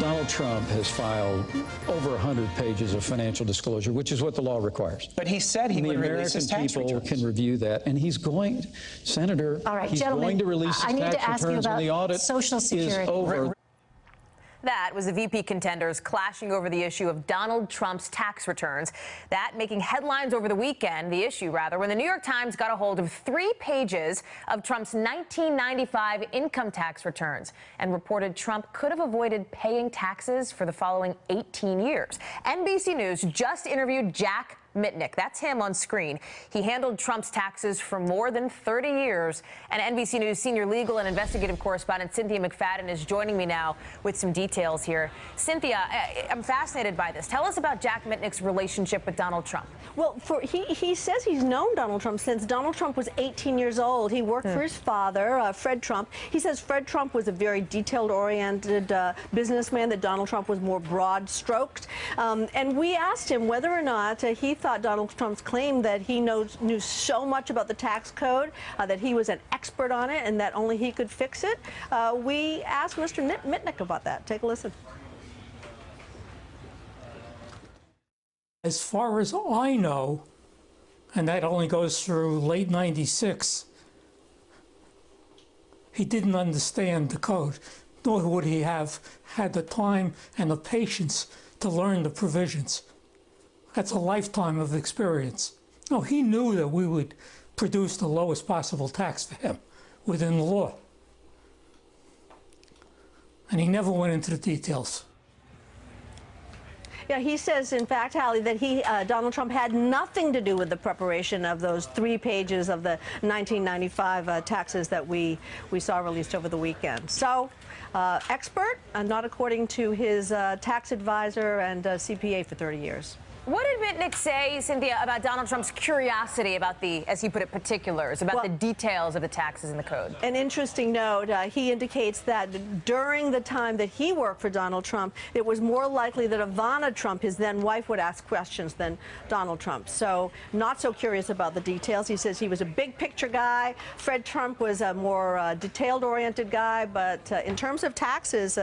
Donald Trump has filed over 100 pages of financial disclosure, which is what the law requires. But he said he would release his tax returns. The American people can review that, and he's going, Senator, all right, he's going to release his tax returns when the audit Social Security is over. That was the VP contenders clashing over the issue of Donald Trump's tax returns. That making headlines over the weekend, the issue rather, when the New York Times got a hold of 3 pages of Trump's 1995 income tax returns and reported Trump could have avoided paying taxes for the following 18 years. NBC News just interviewed Jack Mitnick. That's him on screen. He handled Trump's taxes for more than 30 years. And NBC News senior legal and investigative correspondent Cynthia McFadden is joining me now with some details here. Cynthia, I'm fascinated by this. Tell us about Jack Mitnick's relationship with Donald Trump. Well, he says he's known Donald Trump since Donald Trump was 18 years old. He worked for his father, Fred Trump. He says Fred Trump was a very detailed-oriented businessman, that Donald Trump was more broad-stroked. And we asked him whether or not he thought Donald Trump's claim that he knew so much about the tax code, that he was an expert on it, and that only he could fix it. We asked Mr. Mitnick about that. Take a listen. As far as I know, and that only goes through late '96, he didn't understand the code, nor would he have had the time and the patience to learn the provisions. That's a lifetime of experience. No, he knew that we would produce the lowest possible tax for him within the law. And he never went into the details. Yeah, he says, in fact, Hallie, that Donald Trump had nothing to do with the preparation of those 3 pages of the 1995 taxes that we saw released over the weekend. So, expert, not according to his tax advisor and CPA for 30 years. What did Mitnick say, Cynthia, about Donald Trump's curiosity about the, as he put it, particulars, about the details of the taxes in the code? An interesting note, he indicates that during the time that he worked for Donald Trump, it was more likely that Ivana Trump, his then wife, would ask questions than Donald Trump. So not so curious about the details. He says he was a big picture guy. Fred Trump was a more detailed-oriented guy. But in terms of taxes,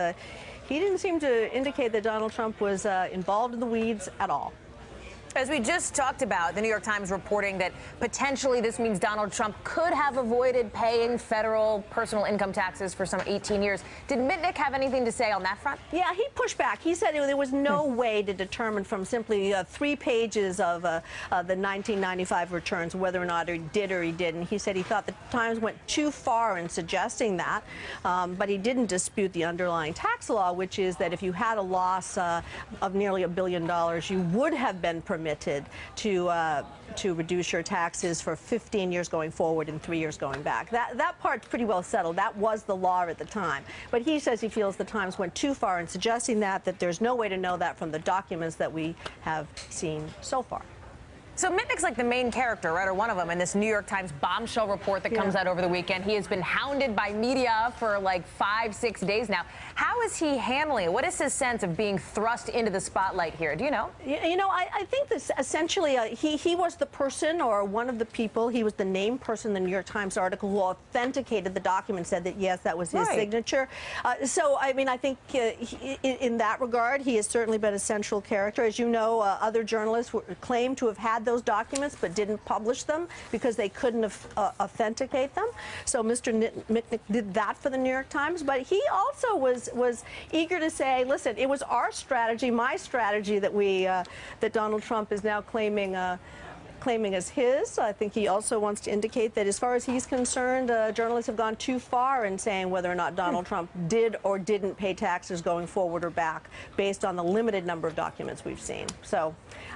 he didn't seem to indicate that Donald Trump was involved in the weeds at all. As we just talked about, the New York Times reporting that potentially this means Donald Trump could have avoided paying federal personal income taxes for some 18 years. Did Mitnick have anything to say on that front? Yeah, he pushed back. He said there was no way to determine from simply 3 pages of the 1995 returns whether or not he did or he didn't. He said he thought the Times went too far in suggesting that, but he didn't dispute the underlying tax law, which is that if you had a loss of nearly $1 billion, you would have been permitted to reduce your taxes for 15 years going forward and 3 years going back. That part's pretty well settled. That was the law at the time. But he says he feels the Times went too far in suggesting that there's no way to know that from the documents that we have seen so far. So Mitnick's like the main character, right, or one of them, in this New York Times bombshell report that comes out over the weekend. He has been hounded by media for like 5-6 days now. How is he handling it? What is his sense of being thrust into the spotlight here? Do you know? You know, I think this essentially, he was the person or one of the people, he was the named person in the New York Times article who authenticated the document, said that, yes, that was his signature. So, I mean, I think in that regard, he has certainly been a central character. As you know, other journalists claim to have had those documents but didn't publish them because they couldn't authenticate them. So Mr. Mitnick did that for the New York Times, but he also was eager to say, listen, it was our strategy, my strategy, that Donald Trump is now claiming as his. I think he also wants to indicate that as far as he's concerned, journalists have gone too far in saying whether or not Donald Trump did or didn't pay taxes going forward or back based on the limited number of documents we've seen. So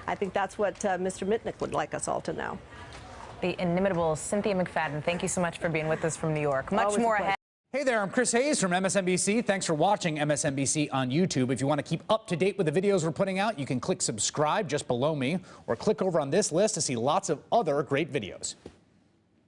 I think that's what Mr. Mitnick would like us all to know. The inimitable Cynthia McFadden, thank you so much for being with us from New York. Much more ahead. Hey there, I'm Chris Hayes from MSNBC. Thanks for watching MSNBC on YouTube. If you want to keep up to date with the videos we're putting out, you can click subscribe just below me or click over on this list to see lots of other great videos.